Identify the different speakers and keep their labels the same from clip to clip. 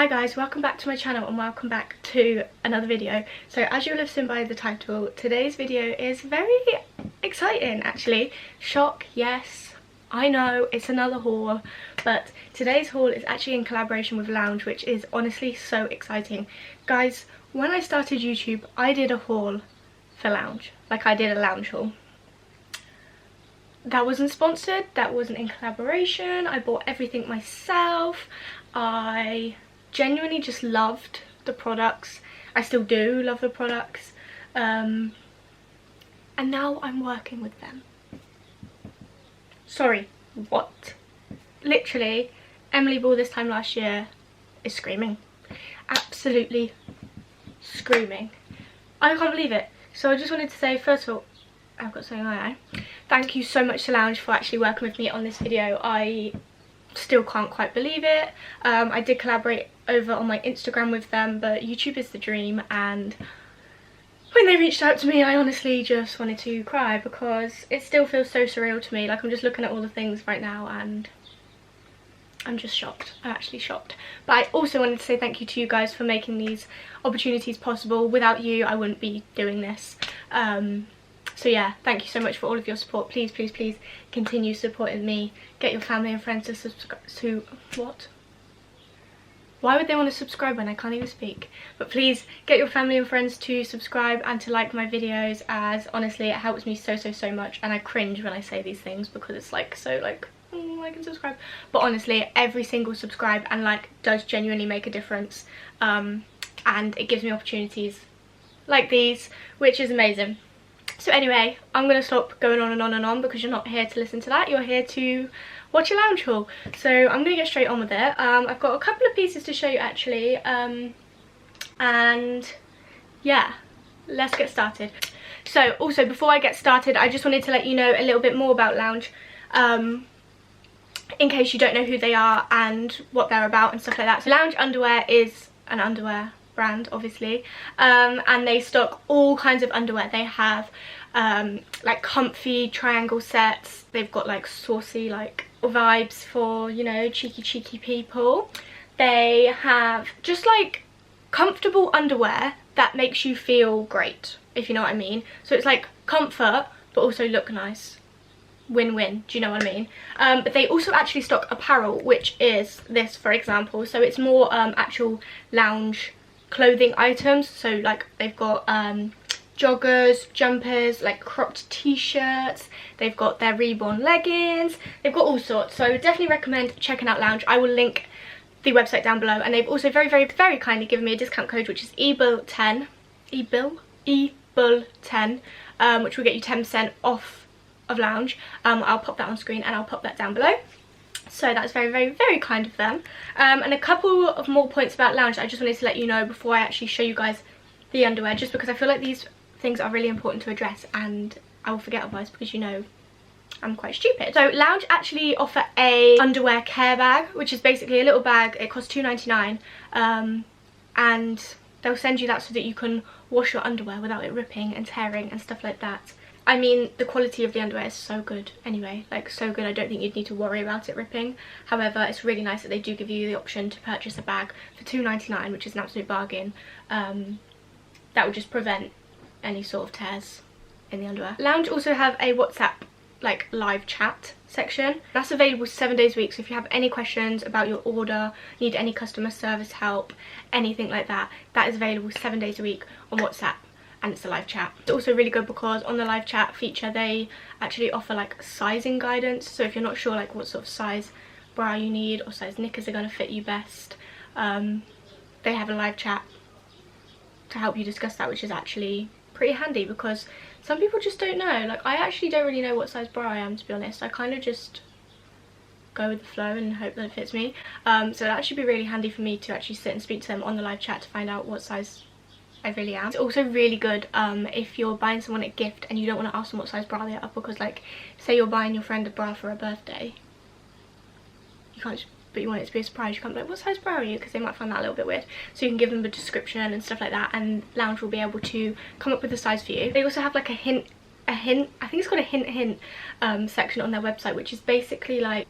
Speaker 1: Hi guys, welcome back to my channel and welcome back to another video. So as you'll have seen by the title, today's video is very exciting actually. Shock, yes, I know it's another haul, but today's haul is actually in collaboration with Lounge, which is honestly so exciting. Guys, when I started YouTube, I did a haul for Lounge, like I did a Lounge haul. That wasn't sponsored, that wasn't in collaboration, I bought everything myself. I genuinely just loved the products. I still do love the products, and now I'm working with them. Sorry, what? Literally, Emily Bull this time last year is screaming, absolutely screaming. I can't believe it. So I just wanted to say, first of all, I've got something in my eye. Thank you so much to Lounge for actually working with me on this video. I still can't quite believe it. I did collaborate over on my Instagram with them, but YouTube is the dream, and when they reached out to me I honestly just wanted to cry because it still feels so surreal to me. Like, I'm just looking at all the things right now and I'm just shocked. I'm actually shocked. But I also wanted to say thank you to you guys for making these opportunities possible. Without you I wouldn't be doing this. So yeah, thank you so much for all of your support. Please, please, please continue supporting me. Get your family and friends to subscribe to... what? Why would they want to subscribe when I can't even speak? But please get your family and friends to subscribe and to like my videos, as honestly it helps me so much. And I cringe when I say these things because it's like so like, like and subscribe. But honestly, every single subscribe and like does genuinely make a difference. And it gives me opportunities like these, which is amazing. So anyway, I'm going to stop going on and on and on because you're not here to listen to that. You're here to watch a Lounge haul. So I'm going to get straight on with it. I've got a couple of pieces to show you actually. And yeah, let's get started. So also before I get started, I just wanted to let you know a little bit more about Lounge. In case you don't know who they are and what they're about and stuff like that. So Lounge Underwear is an underwear brand, obviously, and they stock all kinds of underwear. They have like comfy triangle sets. They've got like saucy like vibes for, you know, cheeky people. They have just like comfortable underwear that makes you feel great, if you know what I mean. So it's like comfort but also look nice. Win-win, do you know what I mean? But they also actually stock apparel, which is this, for example. So it's more actual Lounge clothing items. So like they've got joggers, jumpers, like cropped t-shirts. They've got their reborn leggings. They've got all sorts. So I would definitely recommend checking out Lounge. I will link the website down below, and they've also very kindly given me a discount code, which is ebull10, ebull10, which will get you 10% off of Lounge. I'll pop that on screen and I'll pop that down below. So that's very kind of them. And a couple of more points about Lounge that I just wanted to let you know before I actually show you guys the underwear, just because I feel like these things are really important to address and I will forget otherwise because, you know, I'm quite stupid. So Lounge actually offer a underwear care bag, which is basically a little bag. It costs £2.99, and they'll send you that so that you can wash your underwear without it ripping and tearing and stuff like that. I mean, the quality of the underwear is so good anyway, like so good. I don't think you'd need to worry about it ripping. However, it's really nice that they do give you the option to purchase a bag for £2.99, which is an absolute bargain. That would just prevent any sort of tears in the underwear. Lounge also have a WhatsApp like live chat section that's available 7 days a week. So if you have any questions about your order, need any customer service help, anything like that, that is available 7 days a week on WhatsApp. And it's a live chat. It's also really good because on the live chat feature they actually offer like sizing guidance. So if you're not sure like what sort of size bra you need or size knickers are going to fit you best, they have a live chat to help you discuss that, which is actually pretty handy because some people just don't know. Like, I actually don't really know what size bra I am, to be honest. I kind of just go with the flow and hope that it fits me. So that should be really handy for me to actually sit and speak to them on the live chat to find out what size I really am. It's also really good if you're buying someone a gift and you don't want to ask them what size bra they are, because like say you're buying your friend a bra for her birthday, you can't just, but you want it to be a surprise, you can't be like, what size bra are you, because they might find that a little bit weird. So you can give them a description and stuff like that, and Lounge will be able to come up with a size for you. They also have like a hint, I think it's called a hint section on their website, which is basically like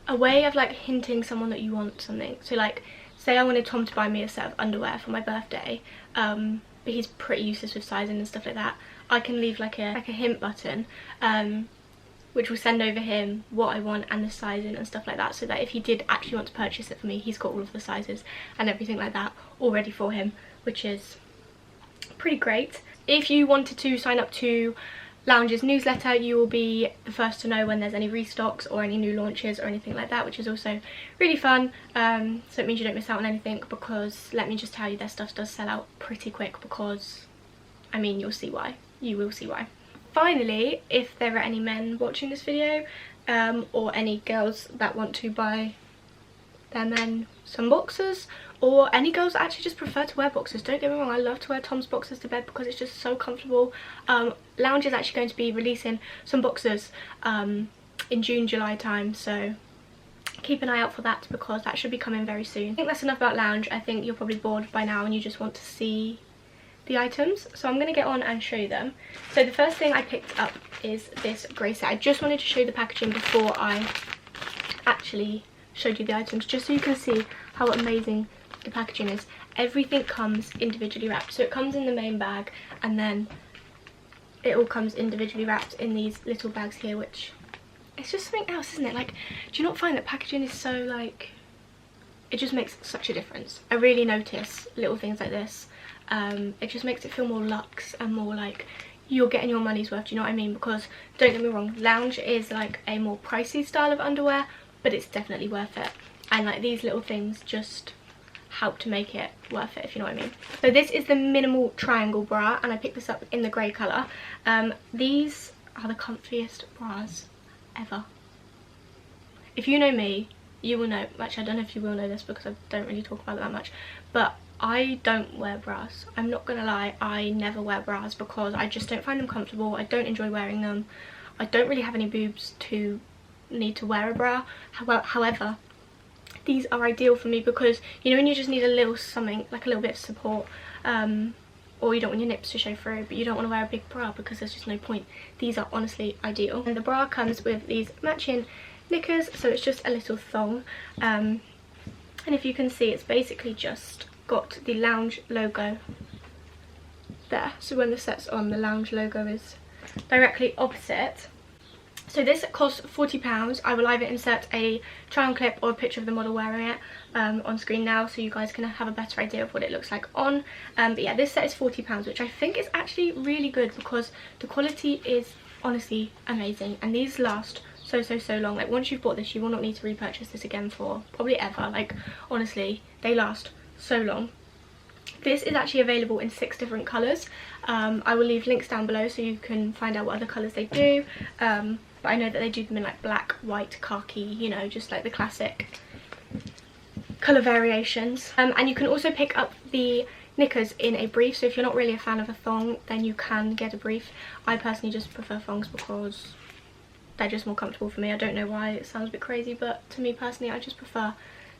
Speaker 1: a way of like hinting someone that you want something. So like say I wanted Tom to buy me a set of underwear for my birthday, but he's pretty useless with sizing and stuff like that, I can leave like a hint button, which will send over him what I want and the sizing and stuff like that, so that if he did actually want to purchase it for me, he's got all of the sizes and everything like that all ready for him, which is pretty great. If you wanted to sign up to Lounge's newsletter, you will be the first to know when there's any restocks or any new launches or anything like that, which is also really fun. So it means you don't miss out on anything, because let me just tell you, their stuff does sell out pretty quick, because I mean, you'll see why. You will see why. Finally, if there are any men watching this video, or any girls that want to buy their men some boxers, or any girls that actually just prefer to wear boxers, don't get me wrong, I love to wear Tom's boxers to bed because it's just so comfortable. Lounge is actually going to be releasing some boxers in June, July time, so keep an eye out for that, because that should be coming very soon. I think that's enough about Lounge. I think you're probably bored by now and you just want to see the items, so I'm going to get on and show you them. So the first thing I picked up is this grey set. I just wanted to show you the packaging before I actually showed you the items, just so you can see how amazing the packaging is. Everything comes individually wrapped, so it comes in the main bag and then it all comes individually wrapped in these little bags here, which it's just something else, isn't it? Like, do you not find that packaging is so, like, it just makes such a difference? I really notice little things like this. It just makes it feel more luxe and more like you're getting your money's worth, do you know what I mean? Because don't get me wrong, Lounge is like a more pricey style of underwear, but it's definitely worth it, and like these little things just help to make it worth it, if you know what I mean. So this is the minimal triangle bra, and I picked this up in the grey colour. These are the comfiest bras ever. If you know me, you will know. Actually, I don't know if you will know this because I don't really talk about it that much, but I don't wear bras. I'm not gonna lie, I never wear bras because I just don't find them comfortable. I don't enjoy wearing them. I don't really have any boobs to need to wear a bra. However, these are ideal for me because, you know, when you just need a little something, like a little bit of support, or you don't want your nips to show through, but you don't want to wear a big bra because there's just no point. These are honestly ideal. And the bra comes with these matching knickers, so it's just a little thong. And if you can see, it's basically just got the Lounge logo there. So when the set's on, the Lounge logo is directly opposite. So this costs £40. I will either insert a try-on clip or a picture of the model wearing it on screen now, so you guys can have a better idea of what it looks like on. But yeah, this set is £40, which I think is actually really good because the quality is honestly amazing, and these last so long. Like, once you've bought this, you will not need to repurchase this again for probably ever. Like, honestly, they last so long. This is actually available in 6 different colours. I will leave links down below so you can find out what other colours they do. But I know that they do them in like black, white, khaki, you know, just like the classic colour variations. And you can also pick up the knickers in a brief, so if you're not really a fan of a thong, then you can get a brief. I personally just prefer thongs because they're just more comfortable for me. I don't know why, it sounds a bit crazy, but to me personally, I just prefer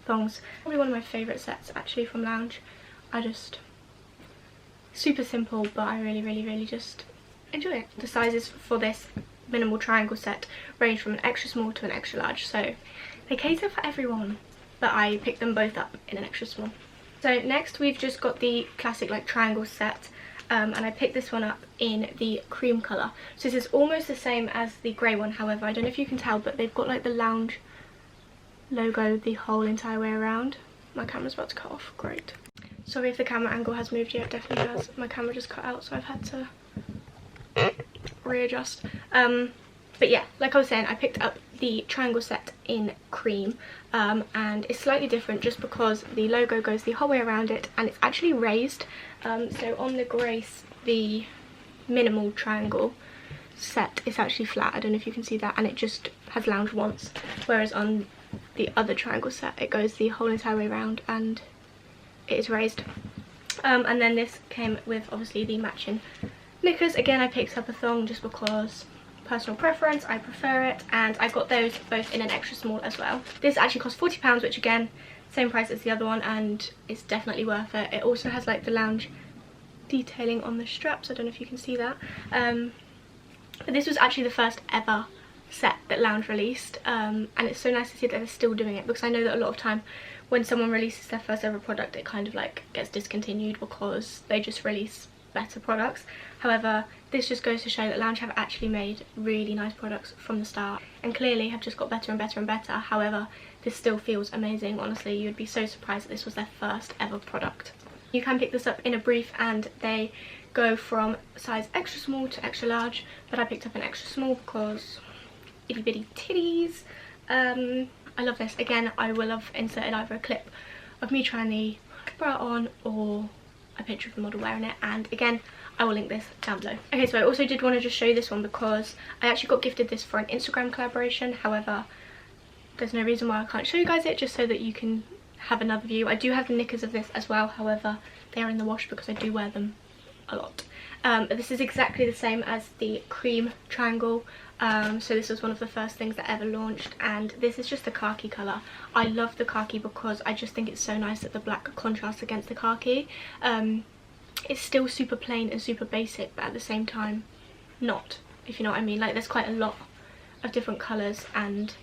Speaker 1: thongs. Probably one of my favourite sets actually from Lounge. I just, super simple, but I really just enjoy it. The sizes for this minimal triangle set range from an extra small to an extra large, so they cater for everyone, but I picked them both up in an extra small. So next we've just got the classic like triangle set, and I picked this one up in the cream colour. So this is almost the same as the grey one, however I don't know if you can tell, but they've got like the Lounge logo the whole entire way around. My camera's about to cut off, great. Sorry if the camera angle has moved, yeah, it definitely has. My camera just cut out, so I've had to readjust. But yeah, like I was saying, I picked up the triangle set in cream, and it's slightly different just because the logo goes the whole way around it and it's actually raised. So on the Grace, the minimal triangle set, it's actually flat. I don't know if you can see that, and it just has Lounge once, whereas on the other triangle set it goes the whole entire way around and it is raised. And then this came with obviously the matching knickers. Again, I picked up a thong just because personal preference, I prefer it, and I got those both in an extra small as well. This actually cost £40, which again, same price as the other one, and it's definitely worth it. It also has like the Lounge detailing on the straps. I don't know if you can see that. But this was actually the first ever set that Lounge released, and it's so nice to see that they're still doing it, because I know that a lot of time when someone releases their first ever product, it kind of like gets discontinued because they just release better products. However, this just goes to show that Lounge have actually made really nice products from the start, and clearly have just got better and better and better. However, this still feels amazing. Honestly, you'd be so surprised that this was their first ever product. You can pick this up in a brief, and they go from size extra small to extra large, but I picked up an extra small because itty bitty titties. I love this. Again, I will have inserted either a clip of me trying the bra on or a picture of the model wearing it, and again I will link this down below. Okay, so I also did want to just show you this one because I actually got gifted this for an Instagram collaboration. However, there's no reason why I can't show you guys it, just so that you can have another view. I do have the knickers of this as well, however they are in the wash because I do wear them a lot. But this is exactly the same as the cream triangle. So this was one of the first things that ever launched, and this is just the khaki colour. I love the khaki because I just think it's so nice that the black contrasts against the khaki. It's still super plain and super basic, but at the same time not, if you know what I mean. Like, there's quite a lot of different colours and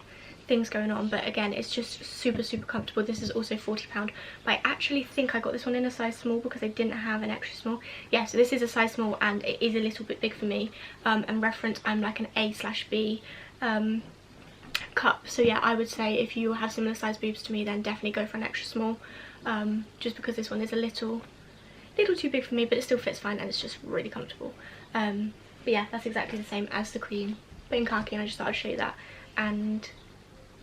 Speaker 1: things going on, but again, it's just super comfortable. This is also £40, but I actually think I got this one in a size small because they didn't have an extra small. Yeah, so this is a size small and it is a little bit big for me. And reference, I'm like an A/B cup, so yeah, I would say if you have similar size boobs to me, then definitely go for an extra small, just because this one is a little too big for me, but it still fits fine and it's just really comfortable. But yeah, that's exactly the same as the cream, but in khaki, and I just thought I'd show you that. And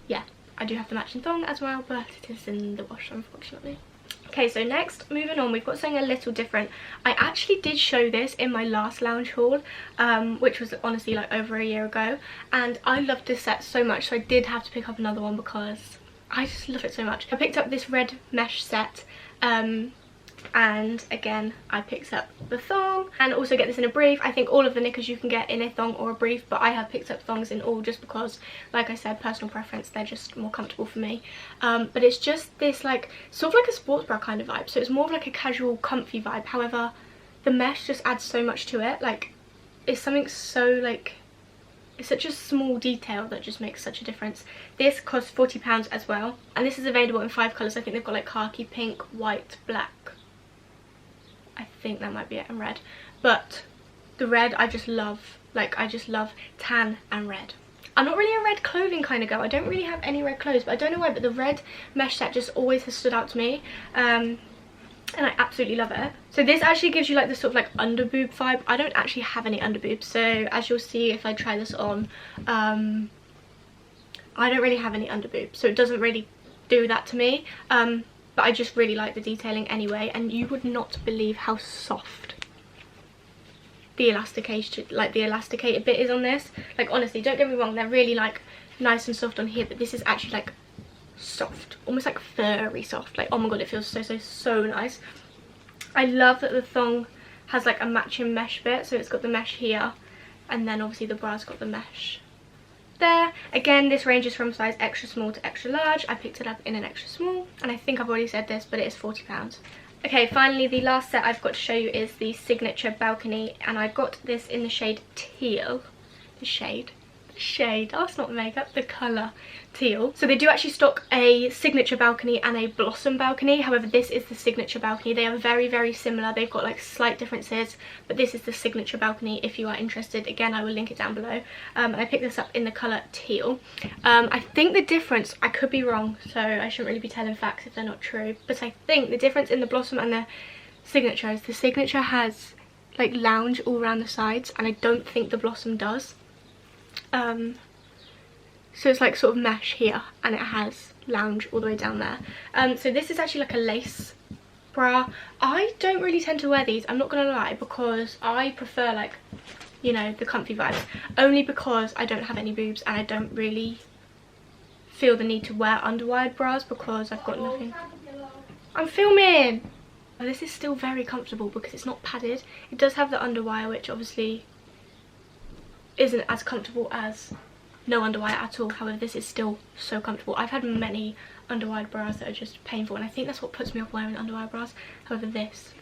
Speaker 1: yeah, I do have the matching thong as well, but it is in the wash, unfortunately. Okay, so next, moving on, we've got something a little different. I actually did show this in my last Lounge haul, which was honestly like over a year ago, and I loved this set so much, so I did have to pick up another one because I just love it so much. I picked up this red mesh set, and again I picked up the thong, and also get this in a brief. I think all of the knickers you can get in a thong or a brief, but I have picked up thongs in all just because, like I said, personal preference, they're just more comfortable for me. But it's just this like sort of like a sports bra kind of vibe, so it's more of like a casual comfy vibe. However, the mesh just adds so much to it. Like, it's something so like, it's such a small detail that just makes such a difference. This costs £40 as well, and this is available in 5 colours. I think they've got like khaki, pink, white, black, I think that might be it, and red. But the red I just love. Like, I just love tan and red. I'm not really a red clothing kind of girl. I don't really have any red clothes, but I don't know why, but the red mesh set just always has stood out to me. And I absolutely love it. So this actually gives you like the sort of like under boob vibe. I don't actually have any under boobs, so as you'll see if I try this on, I don't really have any under boobs, so it doesn't really do that to me. But I just really like the detailing anyway, and you would not believe how soft the elasticated bit is on this. Like, honestly, don't get me wrong, they're really like nice and soft on here, but this is actually like soft, almost like furry soft. Like, oh my god, it feels so nice. I love that the thong has like a matching mesh bit, so it's got the mesh here, and then obviously the bra's got the mesh there. Again, this ranges from size extra small to extra large. I picked it up in an extra small, and I think I've already said this, but it is £40. Okay, finally the last set I've got to show you is the Signature Balcony, and I got this in the shade teal. The shade, oh, it's not makeup, the colour teal. So they do actually stock a Signature Balcony and a Blossom Balcony. However, this is the Signature Balcony. They are very similar. They've got like slight differences, but this is the Signature Balcony if you are interested. Again, I will link it down below. And I picked this up in the colour teal. I think the difference, I could be wrong, so I shouldn't really be telling facts if they're not true, but I think the difference in the Blossom and the Signature is the Signature has like lounge all around the sides, and I don't think the Blossom does. So it's like sort of mesh here, and it has lounge all the way down there. So this is actually like a lace bra. I don't really tend to wear these, I'm not gonna lie, because I prefer like, you know, the comfy vibes, only because I don't have any boobs and I don't really feel the need to wear underwired bras because I've got nothing. I'm filming! This is still very comfortable because it's not padded. It does have the underwire, which obviously isn't as comfortable as no underwire at all. However, this is still so comfortable. I've had many underwired bras that are just painful, and I think that's what puts me off wearing underwire bras. However, this,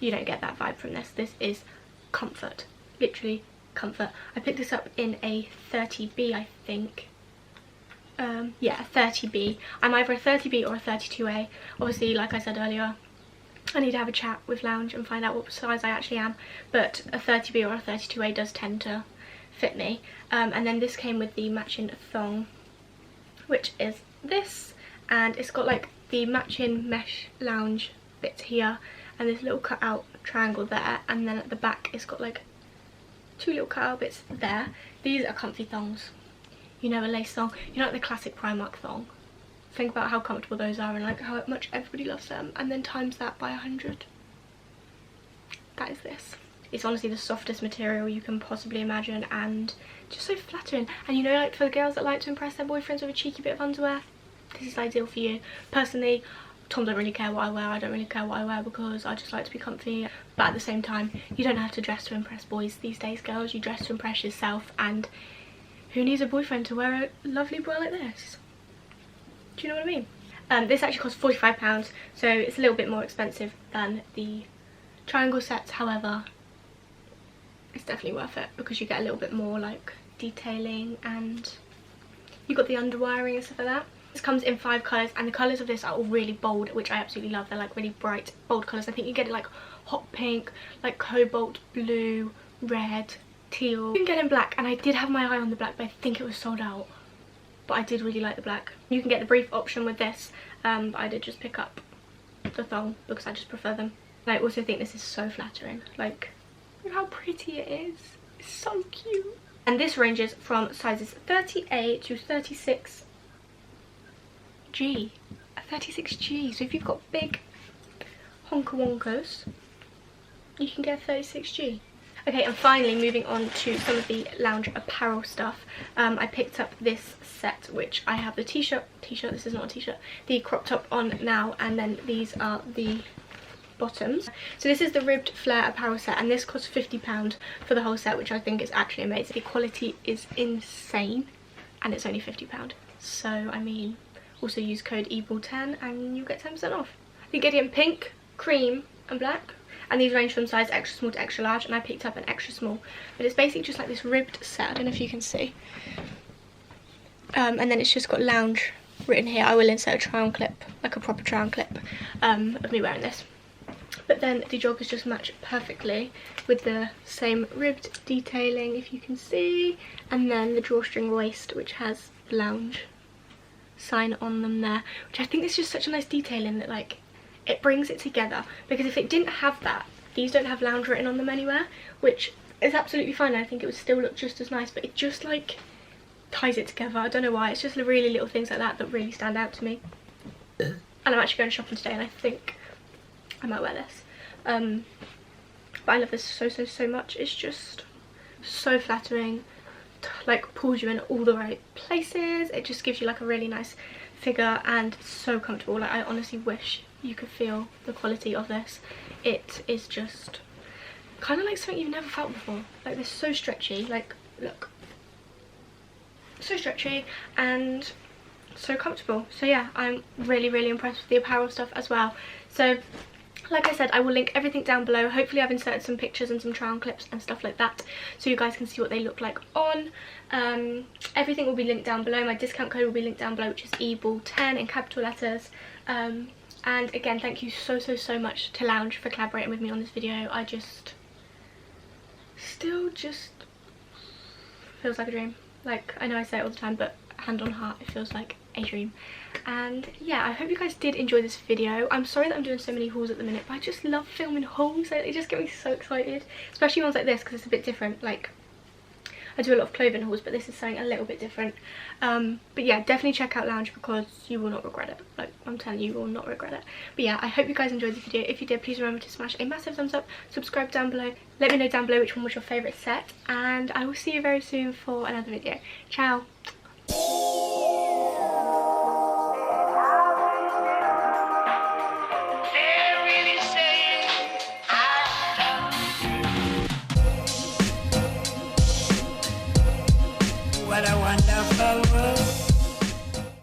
Speaker 1: you don't get that vibe from this. This is comfort, literally comfort. I picked this up in a 30B, I think. yeah, a 30B. I'm either a 30B or a 32A. Obviously, like I said earlier, I need to have a chat with Lounge and find out what size I actually am, but a 30B or a 32A does tend to fit me. And then this came with the matching thong, which is this, and it's got like the matching mesh Lounge bits here and this little cut out triangle there, and then at the back it's got like 2 little cut out bits there. These are comfy thongs. You know, a lace thong, you know, like the classic Primark thong. Think about how comfortable those are and like how much everybody loves them, and then times that by 100. That is this. It's honestly the softest material you can possibly imagine, and just so flattering. And you know, like for the girls that like to impress their boyfriends with a cheeky bit of underwear, this is ideal for you. Personally, Tom don't really care what I wear, I don't really care what I wear because I just like to be comfy. But at the same time, you don't have to dress to impress boys these days, girls. You dress to impress yourself, and who needs a boyfriend to wear a lovely bra like this? Do you know what I mean? This actually costs £45, so it's a little bit more expensive than the triangle sets. However, it's definitely worth it because you get a little bit more like detailing, and you got the underwiring and stuff like that. This comes in 5 colours, and the colours of this are all really bold, which I absolutely love. They're like really bright, bold colours. I think you get it like hot pink, like cobalt blue, red, teal. You can get in black, and I did have my eye on the black, but I think it was sold out. But I did really like the black. You can get the brief option with this, but I did just pick up the thong because I just prefer them. And I also think this is so flattering. Like, look how pretty it is. It's so cute. And this ranges from sizes 38 to 36G. A 36G. So if you've got big honker wonkers, you can get a 36G. Okay, and finally moving on to some of the Lounge apparel stuff. I picked up this set, which I have the t-shirt, this is not a t-shirt, the crop top on now, and then these are the bottoms. So this is the ribbed flare apparel set, and this costs £50 for the whole set, which I think is actually amazing. The quality is insane, and it's only £50. So, I mean, also use code EBULL10 and you get 10% off. You get it in pink, cream, and black. And these range from size extra small to extra large, and I picked up an extra small. But it's basically just like this ribbed set. I don't know if you can see. And then it's just got Lounge written here. I will insert a try-on clip, like a proper try-on clip of me wearing this. But then the joggers just match perfectly with the same ribbed detailing, if you can see. And then the drawstring waist, which has Lounge sign on them there. Which I think is just such a nice detailing that, like, it brings it together, because if it didn't have that, these don't have Lounge written on them anywhere, which is absolutely fine. I think it would still look just as nice, but it just like ties it together. I don't know why. It's just the really little things like that that really stand out to me. And I'm actually going shopping today, and I think I might wear this. But I love this so much. It's just so flattering, like pulls you in all the right places. It just gives you like a really nice figure, and so comfortable. Like, I honestly wish you could feel the quality of this. It is just kind of like something you've never felt before. Like, they're so stretchy. Like, look, so stretchy and so comfortable. So yeah, I'm really impressed with the apparel stuff as well. So like I said, I will link everything down below. Hopefully I've inserted some pictures and some try-on clips and stuff like that, so you guys can see what they look like on. Everything will be linked down below. My discount code will be linked down below, which is EBULL10 in capital letters. And again, thank you so much to Lounge for collaborating with me on this video. I just still just feels like a dream. Like, I know I say it all the time, but hand on heart, it feels like a dream. And yeah, I hope you guys did enjoy this video. I'm sorry that I'm doing so many hauls at the minute, but I just love filming hauls. They just get me so excited, especially ones like this, because it's a bit different. Like, I do a lot of clothing hauls, but this is something a little bit different. But yeah, definitely check out Lounge because you will not regret it. Like, I'm telling you, you will not regret it. But yeah, I hope you guys enjoyed the video. If you did, please remember to smash a massive thumbs up, subscribe down below, let me know down below which one was your favourite set, and I will see you very soon for another video. Ciao!
Speaker 2: What a wonderful